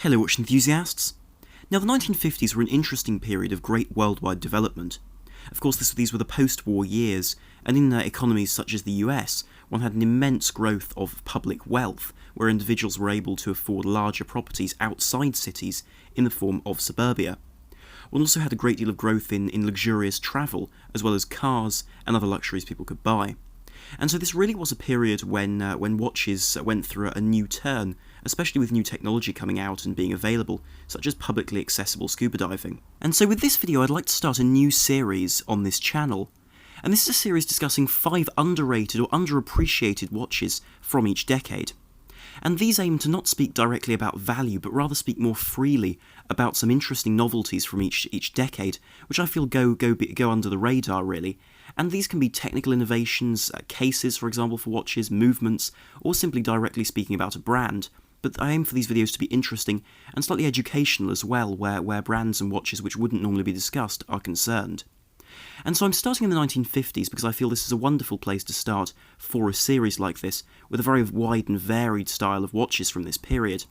Hello watch enthusiasts! Now the 1950s were an interesting period of great worldwide development. Of course these were the post-war years, and in economies such as the US, one had an immense growth of public wealth, where individuals were able to afford larger properties outside cities in the form of suburbia. One also had a great deal of growth in luxurious travel, as well as cars and other luxuries people could buy. And so this really was a period when watches went through a new turn, especially with new technology coming out and being available, such as publicly accessible scuba diving. And so with this video I'd like to start a new series on this channel, and this is a series discussing 5 underrated or underappreciated watches from each decade. And these aim to not speak directly about value, but rather speak more freely about some interesting novelties from each decade, which I feel go under the radar really. And these can be technical innovations, cases for example for watches, movements, or simply directly speaking about a brand. But I aim for these videos to be interesting and slightly educational as well, where brands and watches which wouldn't normally be discussed are concerned. And so I'm starting in the 1950s because I feel this is a wonderful place to start for a series like this, with a very wide and varied style of watches from this period.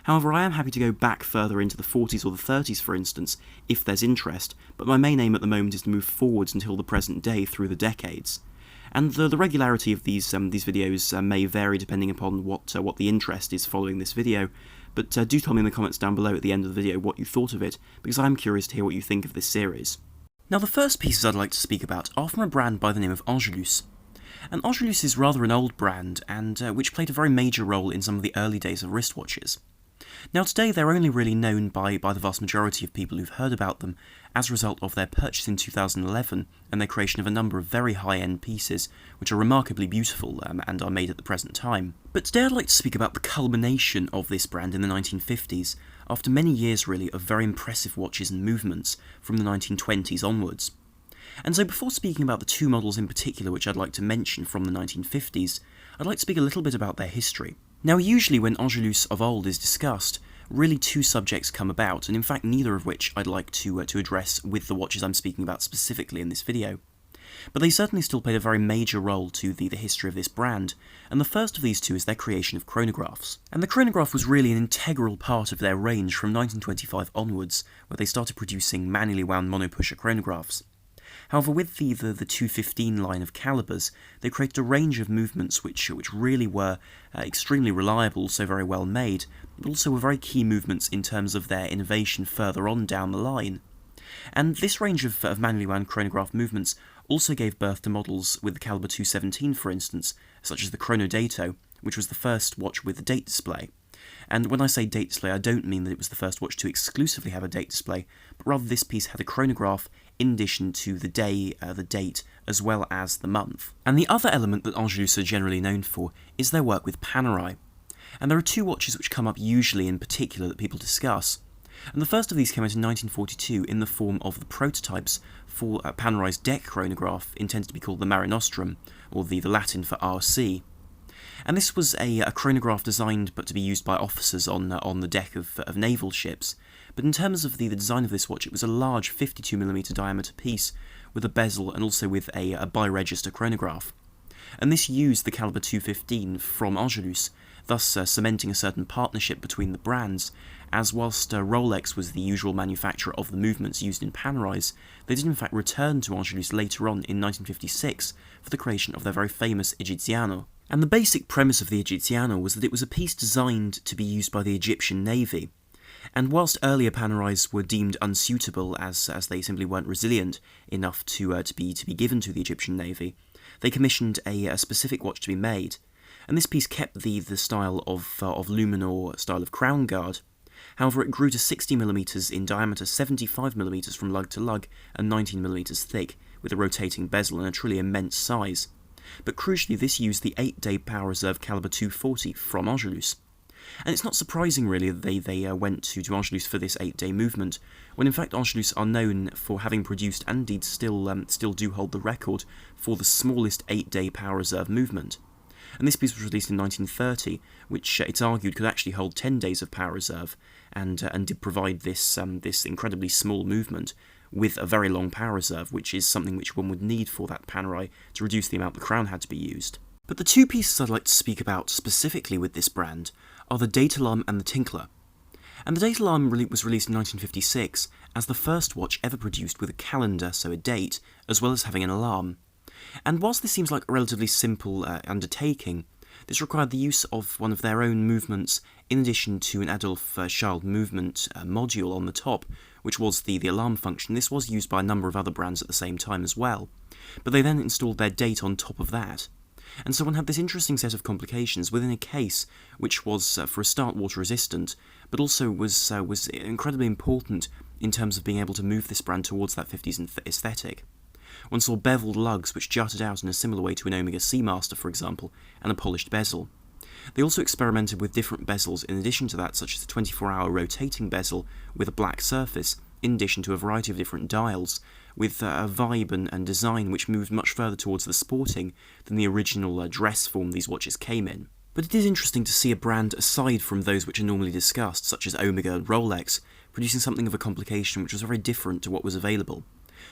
However, I am happy to go back further into the 40s or the 30s, for instance, if there's interest, but my main aim at the moment is to move forwards until the present day through the decades. And the regularity of these videos may vary depending upon what the interest is following this video, but do tell me in the comments down below at the end of the video what you thought of it, because I'm curious to hear what you think of this series. Now the first pieces I'd like to speak about are from a brand by the name of Angelus. And Angelus is rather an old brand, and which played a very major role in some of the early days of wristwatches. Now today they're only really known by the vast majority of people who've heard about them as a result of their purchase in 2011 and their creation of a number of very high-end pieces which are remarkably beautiful and are made at the present time. But today I'd like to speak about the culmination of this brand in the 1950s, after many years really of very impressive watches and movements from the 1920s onwards. And so before speaking about the 2 models in particular which I'd like to mention from the 1950s, I'd like to speak a little bit about their history. Now usually when Angelus of old is discussed, really 2 subjects come about, and in fact neither of which I'd like to address with the watches I'm speaking about specifically in this video. But they certainly still played a very major role to the history of this brand, and the first of these 2 is their creation of chronographs. And the chronograph was really an integral part of their range from 1925 onwards, where they started producing manually wound monopusher chronographs. However, with the 215 line of calibers, they created a range of movements which really were extremely reliable, also very well made, but also were very key movements in terms of their innovation further on down the line. And this range of manually wound chronograph movements also gave birth to models with the caliber 217, for instance, such as the Chronodato, which was the first watch with a date display. And when I say date display, I don't mean that it was the first watch to exclusively have a date display, but rather this piece had a chronograph in addition to the day, the date, as well as the month. And the other element that Angelus are generally known for is their work with Panerai. And there are 2 watches which come up usually in particular that people discuss. And the first of these came out in 1942 in the form of the prototypes for Panerai's deck chronograph, intended to be called the Mare Nostrum, or the Latin for RC. And this was a chronograph designed but to be used by officers on the deck of naval ships. But in terms of the design of this watch, it was a large 52mm diameter piece with a bezel and also with a bi-register chronograph. And this used the caliber 215 from Angelus, thus cementing a certain partnership between the brands, as whilst Rolex was the usual manufacturer of the movements used in Panerais, they did in fact return to Angelus later on in 1956 for the creation of their very famous Egiziano. And the basic premise of the Egiziano was that it was a piece designed to be used by the Egyptian Navy. And whilst earlier Panerais were deemed unsuitable as they simply weren't resilient enough to be given to the Egyptian Navy, they commissioned a specific watch to be made. And this piece kept the style of luminor style of crown guard. However, it grew to 60mm in diameter, 75mm from lug to lug, and 19mm thick, with a rotating bezel and a truly immense size. But crucially, this used the 8-day power reserve caliber 240 from Angelus. And it's not surprising really that they went to Angelus for this 8-day movement, when in fact Angelus are known for having produced, and indeed still do hold the record, for the smallest 8-day power reserve movement. And this piece was released in 1930, which it's argued could actually hold 10 days of power reserve, and did provide this incredibly small movement with a very long power reserve, which is something which one would need for that Panerai to reduce the amount the crown had to be used. But the 2 pieces I'd like to speak about specifically with this brand are the Datalarm and the Tinkler. And the Datalarm was released in 1956 as the first watch ever produced with a calendar, so a date, as well as having an alarm. And whilst this seems like a relatively simple undertaking, this required the use of one of their own movements in addition to an Adolf Child movement module on the top, which was the alarm function. This was used by a number of other brands at the same time as well, but they then installed their date on top of that. And so one had this interesting set of complications within a case which was, for a start, water resistant, but also was incredibly important in terms of being able to move this brand towards that 50s aesthetic. One saw beveled lugs which jutted out in a similar way to an Omega Seamaster, for example, and a polished bezel. They also experimented with different bezels in addition to that, such as a 24-hour rotating bezel with a black surface, in addition to a variety of different dials, with a vibe and design which moved much further towards the sporting than the original dress form these watches came in. But it is interesting to see a brand aside from those which are normally discussed, such as Omega and Rolex, producing something of a complication which was very different to what was available.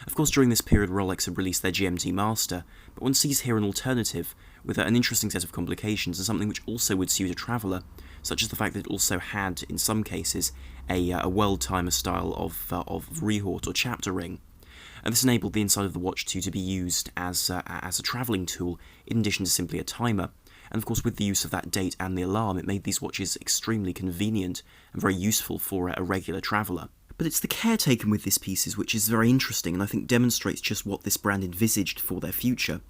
Of course, during this period, Rolex had released their GMT Master, but one sees here an alternative with an interesting set of complications and something which also would suit a traveller, such as the fact that it also had, in some cases, a world timer style of rehort or chapter ring. And this enabled the inside of the watch to be used as a travelling tool in addition to simply a timer. And of course, with the use of that date and the alarm, it made these watches extremely convenient and very useful for a regular traveller. But it's the care taken with these pieces which is very interesting and I think demonstrates just what this brand envisaged for their future.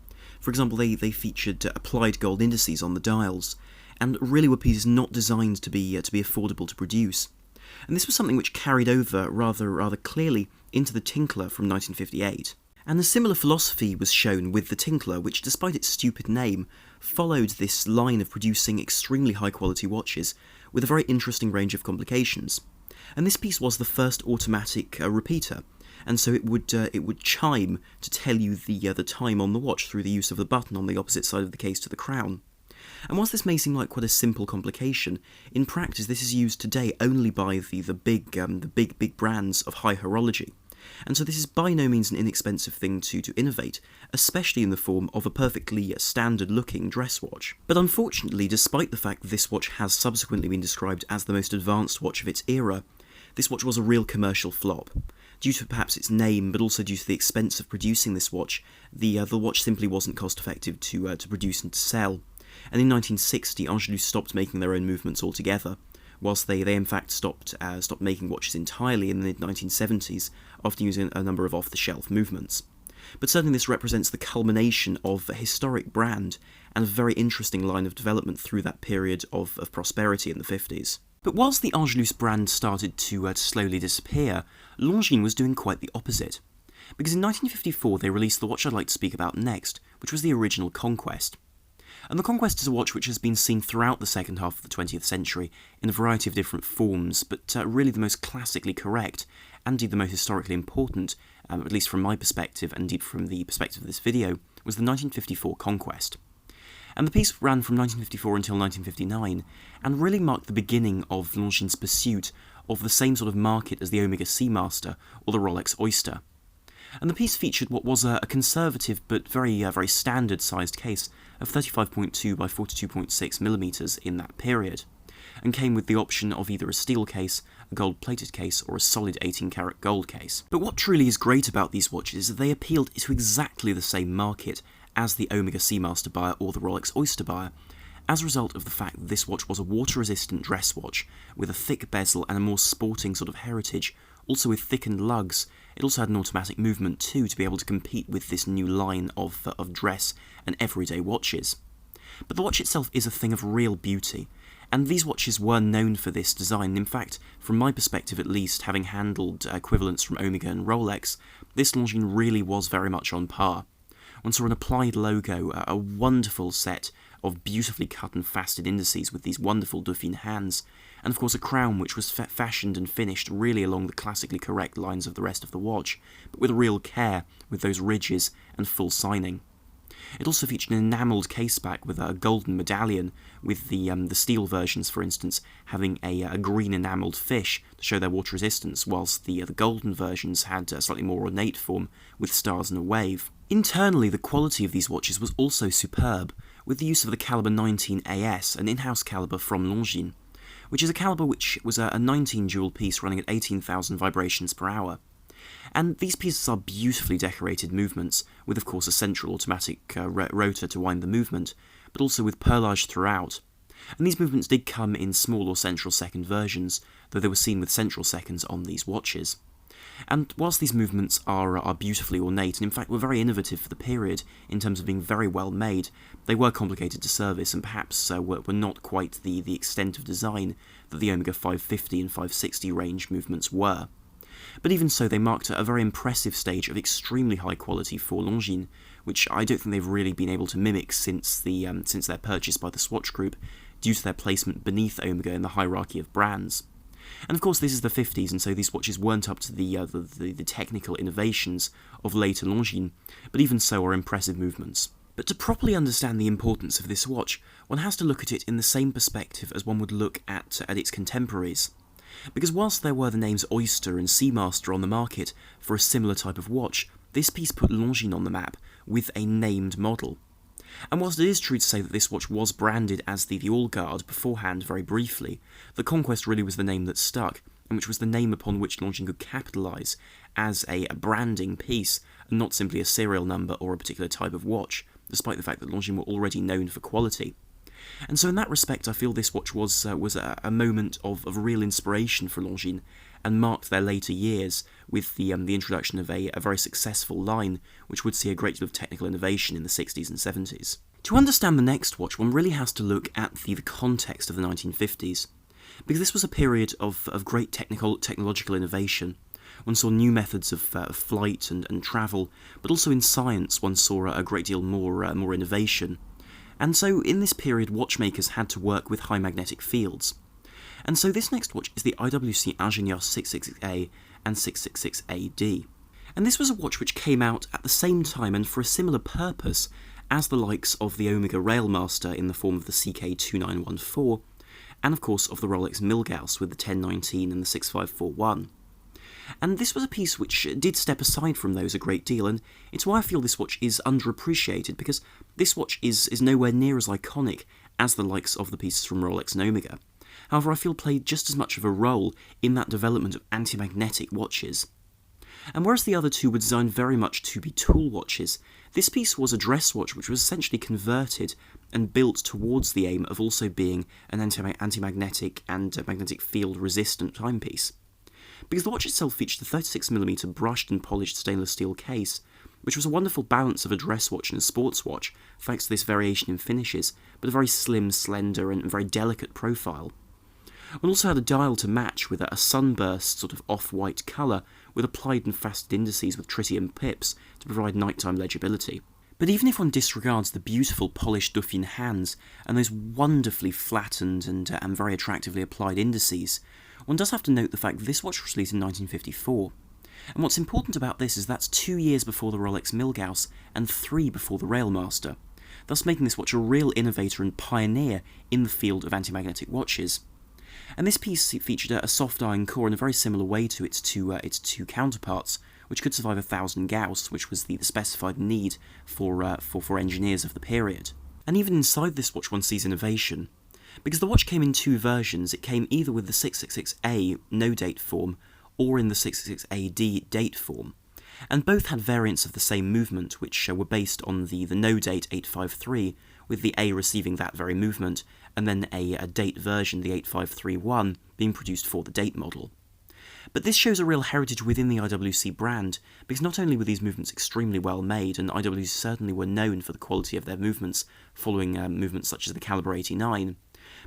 For example, they featured applied gold indices on the dials, and really were pieces not designed to be affordable to produce. And this was something which carried over rather clearly into the Tinkler from 1958. And a similar philosophy was shown with the Tinkler, which, despite its stupid name, followed this line of producing extremely high-quality watches with a very interesting range of complications. And this piece was the first automatic repeater, and so it would chime to tell you the time on the watch through the use of the button on the opposite side of the case to the crown. And whilst this may seem like quite a simple complication, in practice this is used today only by the big brands of high horology. And so this is by no means an inexpensive thing to innovate, especially in the form of a perfectly standard-looking dress watch. But unfortunately, despite the fact that this watch has subsequently been described as the most advanced watch of its era, this watch was a real commercial flop. Due to perhaps its name, but also due to the expense of producing this watch, the watch simply wasn't cost-effective to produce and to sell. And in 1960, Angelus stopped making their own movements altogether, whilst they in fact stopped making watches entirely in the mid-1970s after using a number of off-the-shelf movements. But certainly this represents the culmination of a historic brand and a very interesting line of development through that period of prosperity in the 50s. But whilst the Angelus brand started to slowly disappear, Longines was doing quite the opposite. Because in 1954 they released the watch I'd like to speak about next, which was the original Conquest. And the Conquest is a watch which has been seen throughout the second half of the 20th century in a variety of different forms, but really the most classically correct, and indeed the most historically important, at least from my perspective, and indeed from the perspective of this video, was the 1954 Conquest. And the piece ran from 1954 until 1959, and really marked the beginning of Longines' pursuit of the same sort of market as the Omega Seamaster or the Rolex Oyster. And the piece featured what was a conservative but very standard-sized case of 35.2 by 42.6mm in that period, and came with the option of either a steel case, a gold-plated case, or a solid 18-karat gold case. But what truly is great about these watches is that they appealed to exactly the same market as the Omega Seamaster buyer or the Rolex Oyster buyer, as a result of the fact that this watch was a water-resistant dress watch with a thick bezel and a more sporting sort of heritage, also with thickened lugs. It also had an automatic movement too to be able to compete with this new line of dress and everyday watches. But the watch itself is a thing of real beauty, and these watches were known for this design. In fact, from my perspective at least, having handled equivalents from Omega and Rolex, this Longines really was very much on par. One saw an applied logo, a wonderful set of beautifully cut and faceted indices with these wonderful Dauphine hands, and of course a crown which was fashioned and finished really along the classically correct lines of the rest of the watch, but with real care with those ridges and full signing. It also featured an enamelled caseback with a golden medallion, with the steel versions, for instance, having a green enamelled fish to show their water resistance, whilst the golden versions had a slightly more ornate form with stars and a wave. Internally, the quality of these watches was also superb, with the use of the caliber 19 AS, an in-house caliber from Longines, which is a caliber which was a 19 jewel piece running at 18,000 vibrations per hour. And these pieces are beautifully decorated movements, with of course a central automatic rotor to wind the movement, but also with perlage throughout. And these movements did come in small or central second versions, though they were seen with central seconds on these watches. And whilst these movements are beautifully ornate, and in fact were very innovative for the period in terms of being very well made, they were complicated to service and perhaps were not quite the extent of design that the Omega 550 and 560 range movements were. But even so, they marked a very impressive stage of extremely high quality for Longines, which I don't think they've really been able to mimic since their purchase by the Swatch Group, due to their placement beneath Omega in the hierarchy of brands. And of course this is the 50s, and so these watches weren't up to the technical innovations of later Longines, but even so are impressive movements. But to properly understand the importance of this watch, one has to look at it in the same perspective as one would look at its contemporaries. Because whilst there were the names Oyster and Seamaster on the market for a similar type of watch, this piece put Longines on the map with a named model. And whilst it is true to say that this watch was branded as the All Guard beforehand very briefly, the Conquest really was the name that stuck, and which was the name upon which Longines could capitalise as a branding piece, and not simply a serial number or a particular type of watch, despite the fact that Longines were already known for quality. And so in that respect I feel this watch was a moment of real inspiration for Longines, and marked their later years with the introduction of a very successful line which would see a great deal of technical innovation in the 60s and 70s. To understand the next watch, one really has to look at the context of the 1950s, because this was a period of great technological innovation. One saw new methods of flight and travel, but also in science one saw a great deal more innovation. And so in this period watchmakers had to work with high magnetic fields. And so this next watch is the IWC Ingenieur 666A and 666AD. And this was a watch which came out at the same time and for a similar purpose as the likes of the Omega Railmaster in the form of the CK2914, and of course of the Rolex Milgauss with the 1019 and the 6541. And this was a piece which did step aside from those a great deal, and it's why I feel this watch is underappreciated, because this watch is nowhere near as iconic as the likes of the pieces from Rolex and Omega. However, I feel played just as much of a role in that development of anti-magnetic watches. And whereas the other two were designed very much to be tool watches, this piece was a dress watch which was essentially converted and built towards the aim of also being an anti-magnetic and magnetic field resistant timepiece. Because the watch itself featured a 36mm brushed and polished stainless steel case, which was a wonderful balance of a dress watch and a sports watch, thanks to this variation in finishes, but a very slim, slender and very delicate profile. One also had a dial to match with a sunburst sort of off-white colour with applied and faceted indices with tritium pips to provide nighttime legibility. But even if one disregards the beautiful polished Dauphine hands and those wonderfully flattened and very attractively applied indices, one does have to note the fact that this watch was released in 1954. And what's important about this is that's 2 years before the Rolex Milgauss and 3 before the Railmaster, thus making this watch a real innovator and pioneer in the field of anti-magnetic watches. And this piece featured a soft iron core in a very similar way to its two counterparts, which could survive 1000 Gauss, which was the specified need for engineers of the period. And even inside this watch one sees innovation, because the watch came in 2 versions. It came either with the 666A no-date form, or in the 666AD date form, and both had variants of the same movement, which were based on the no-date 853, with the A receiving that very movement, and then a date version, the 8531, being produced for the date model. But this shows a real heritage within the IWC brand, because not only were these movements extremely well made, and IWC certainly were known for the quality of their movements, following movements such as the Caliber 89,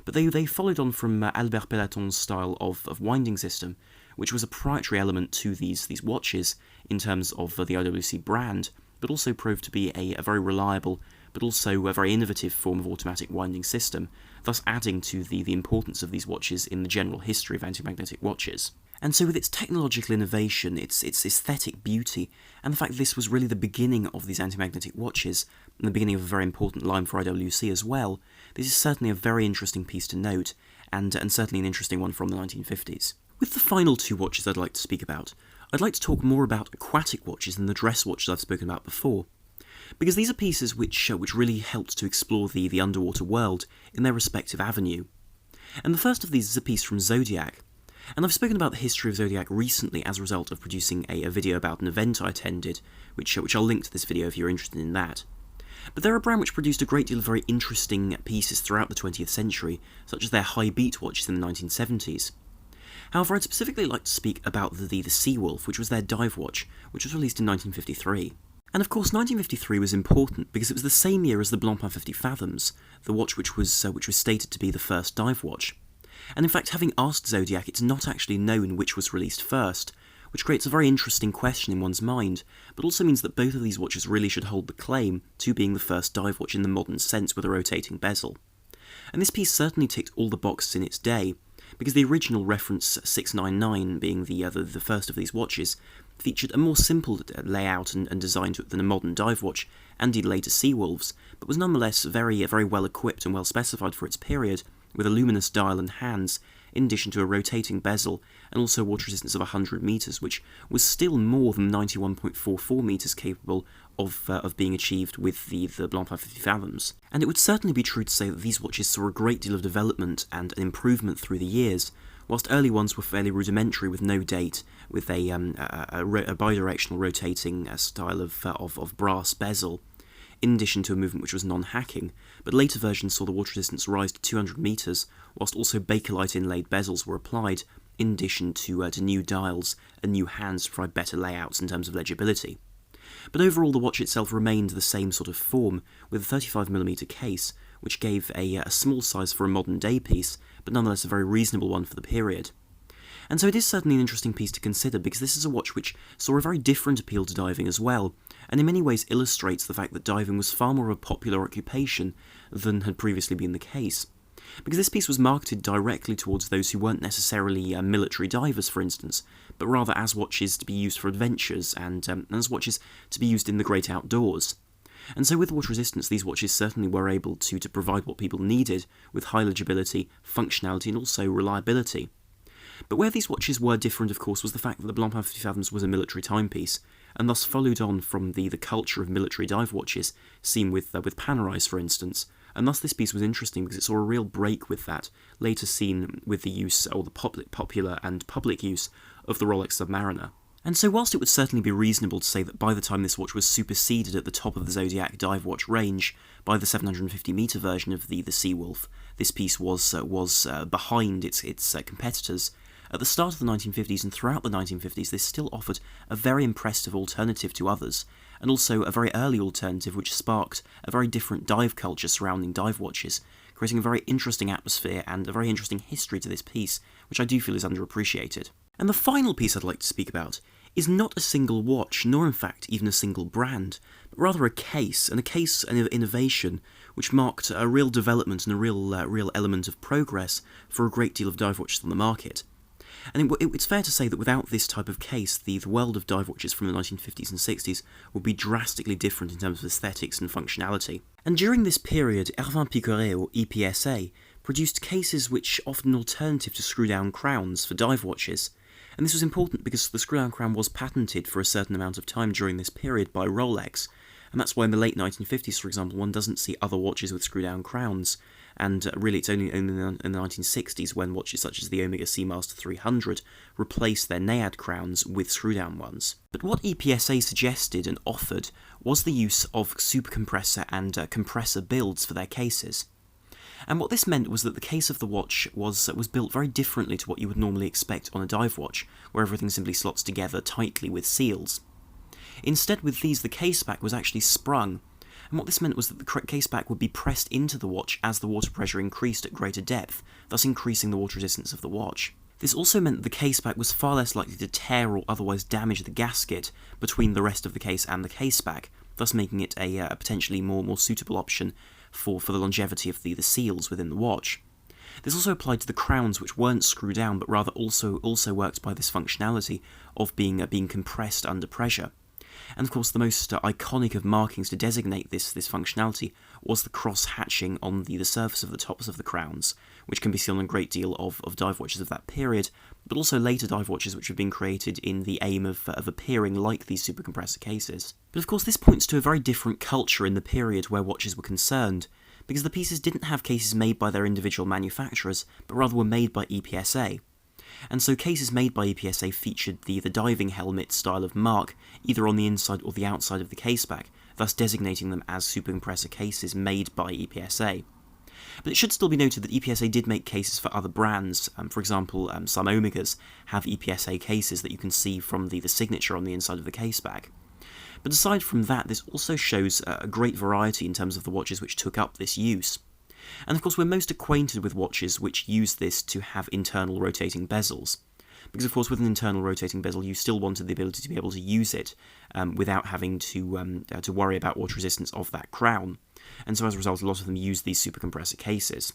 but they followed on from Albert Pellaton's style of winding system, which was a proprietary element to these watches in terms of the IWC brand, but also proved to be a very reliable, but also a very innovative form of automatic winding system, thus adding to the importance of these watches in the general history of anti-magnetic watches. And so with its technological innovation, its aesthetic beauty, and the fact that this was really the beginning of these anti-magnetic watches, and the beginning of a very important line for IWC as well, this is certainly a very interesting piece to note, and certainly an interesting one from the 1950s. With the final 2 watches I'd like to speak about, I'd like to talk more about aquatic watches than the dress watches I've spoken about before, because these are pieces which really helped to explore the underwater world in their respective avenue. And the first of these is a piece from Zodiac. And I've spoken about the history of Zodiac recently as a result of producing a video about an event I attended, which I'll link to this video if you're interested in that. But they're a brand which produced a great deal of very interesting pieces throughout the 20th century, such as their high beat watches in the 1970s. However, I'd specifically like to speak about the Sea Wolf, which was their dive watch, which was released in 1953. And of course 1953 was important because it was the same year as the Blancpain 50 Fathoms, the watch which was stated to be the first dive watch. And in fact, having asked Zodiac, it's not actually known which was released first, which creates a very interesting question in one's mind, but also means that both of these watches really should hold the claim to being the first dive watch in the modern sense with a rotating bezel. And this piece certainly ticked all the boxes in its day, because the original reference 699, being the first of these watches, featured a more simple layout and design to it than a modern dive watch, and indeed later Sea Wolves, but was nonetheless very well equipped and well specified for its period, with a luminous dial and hands, in addition to a rotating bezel, and also water resistance of 100 metres, which was still more than 91.44 metres capable of being achieved with the Blancpain 50 Fathoms. And it would certainly be true to say that these watches saw a great deal of development and an improvement through the years, whilst early ones were fairly rudimentary with no date, with a bidirectional rotating style of brass bezel, in addition to a movement which was non-hacking, but later versions saw the water resistance rise to 200 metres, whilst also Bakelite inlaid bezels were applied, in addition to new dials and new hands to provide better layouts in terms of legibility. But overall the watch itself remained the same sort of form, with a 35mm case, which gave a small size for a modern day piece, but nonetheless a very reasonable one for the period. And so it is certainly an interesting piece to consider, because this is a watch which saw a very different appeal to diving as well, and in many ways illustrates the fact that diving was far more of a popular occupation than had previously been the case. Because this piece was marketed directly towards those who weren't necessarily military divers, for instance, but rather as watches to be used for adventures and as watches to be used in the great outdoors. And so with water resistance, these watches certainly were able to provide what people needed, with high legibility, functionality, and also reliability. But where these watches were different, of course, was the fact that the Blancpain 50 Fathoms was a military timepiece, and thus followed on from the culture of military dive watches, seen with Panerais, for instance, and thus this piece was interesting because it saw a real break with that, later seen with the use, or the popular and public use, of the Rolex Submariner. And so whilst it would certainly be reasonable to say that by the time this watch was superseded at the top of the Zodiac dive watch range by the 750-metre version of the Sea Wolf, this piece was behind its competitors. At the start of the 1950s and throughout the 1950s, this still offered a very impressive alternative to others, and also a very early alternative which sparked a very different dive culture surrounding dive watches, creating a very interesting atmosphere and a very interesting history to this piece, which I do feel is underappreciated. And the final piece I'd like to speak about is not a single watch, nor in fact even a single brand, but rather a case of innovation which marked a real development and a real element of progress for a great deal of dive watches on the market. And it's fair to say that without this type of case, the world of dive watches from the 1950s and 60s would be drastically different in terms of aesthetics and functionality. And during this period, Hervin Picoret, or EPSA, produced cases which offered an alternative to screw-down crowns for dive watches. And this was important because the screw-down crown was patented for a certain amount of time during this period by Rolex, and that's why in the late 1950s, for example, one doesn't see other watches with screw-down crowns, and really it's only in the 1960s when watches such as the Omega Seamaster 300 replaced their Naiad crowns with screw-down ones. But what EPSA suggested and offered was the use of supercompressor and compressor builds for their cases. And what this meant was that the case of the watch was built very differently to what you would normally expect on a dive watch, where everything simply slots together tightly with seals. Instead, with these, the case back was actually sprung, and what this meant was that the case back would be pressed into the watch as the water pressure increased at greater depth, thus increasing the water resistance of the watch. This also meant that the case back was far less likely to tear or otherwise damage the gasket between the rest of the case and the case back, thus making it a potentially more suitable option for the longevity of the seals within the watch. This also applied to the crowns, which weren't screwed down, but rather also worked by this functionality of being compressed under pressure. And of course the most iconic of markings to designate this functionality was the cross-hatching on the surface of the tops of the crowns, which can be seen on a great deal of dive watches of that period, but also later dive watches which have been created in the aim of appearing like these supercompressor cases. But of course this points to a very different culture in the period where watches were concerned, because the pieces didn't have cases made by their individual manufacturers, but rather were made by EPSA. And so cases made by EPSA featured the diving helmet style of mark, either on the inside or the outside of the caseback, thus designating them as super compressor cases made by EPSA. But it should still be noted that EPSA did make cases for other brands. For example, some Omegas have EPSA cases that you can see from the signature on the inside of the caseback. But aside from that, this also shows a great variety in terms of the watches which took up this use. And of course, we're most acquainted with watches which use this to have internal rotating bezels. Because of course, with an internal rotating bezel, you still wanted the ability to be able to use it without having to worry about water resistance of that crown. And so as a result, a lot of them use these super compressor cases.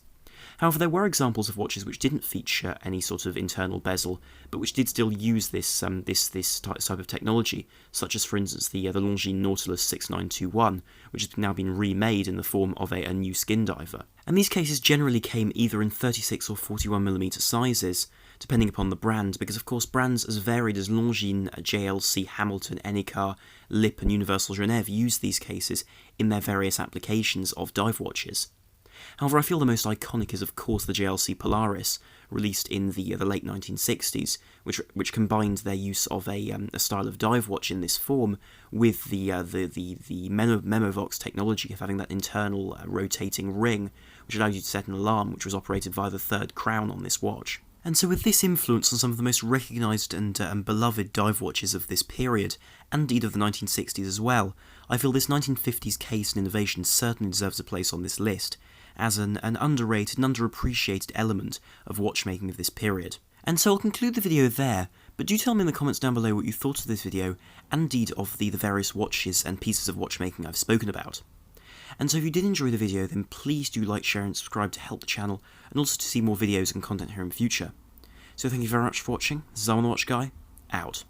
However, there were examples of watches which didn't feature any sort of internal bezel, but which did still use this type of technology, such as, for instance, the Longines Nautilus 6921, which has now been remade in the form of a new skin diver. And these cases generally came either in 36 or 41mm sizes, depending upon the brand, because of course brands as varied as Longines, JLC, Hamilton, Enicar, Lip and Universal Geneve use these cases in their various applications of dive watches. However, I feel the most iconic is of course the JLC Polaris, released in the late 1960s, which combined their use of a style of dive watch in this form with the Memovox technology of having that internal rotating ring, which allowed you to set an alarm, which was operated via the third crown on this watch. And so with this influence on some of the most recognised and beloved dive watches of this period, and indeed of the 1960s as well, I feel this 1950s case and innovation certainly deserves a place on this list, as an underrated and underappreciated element of watchmaking of this period. And so I'll conclude the video there, but do tell me in the comments down below what you thought of this video, and indeed of the various watches and pieces of watchmaking I've spoken about. And so if you did enjoy the video, then please do like, share and subscribe to help the channel, and also to see more videos and content here in future. So thank you very much for watching. This is Armand the Watch Guy, out.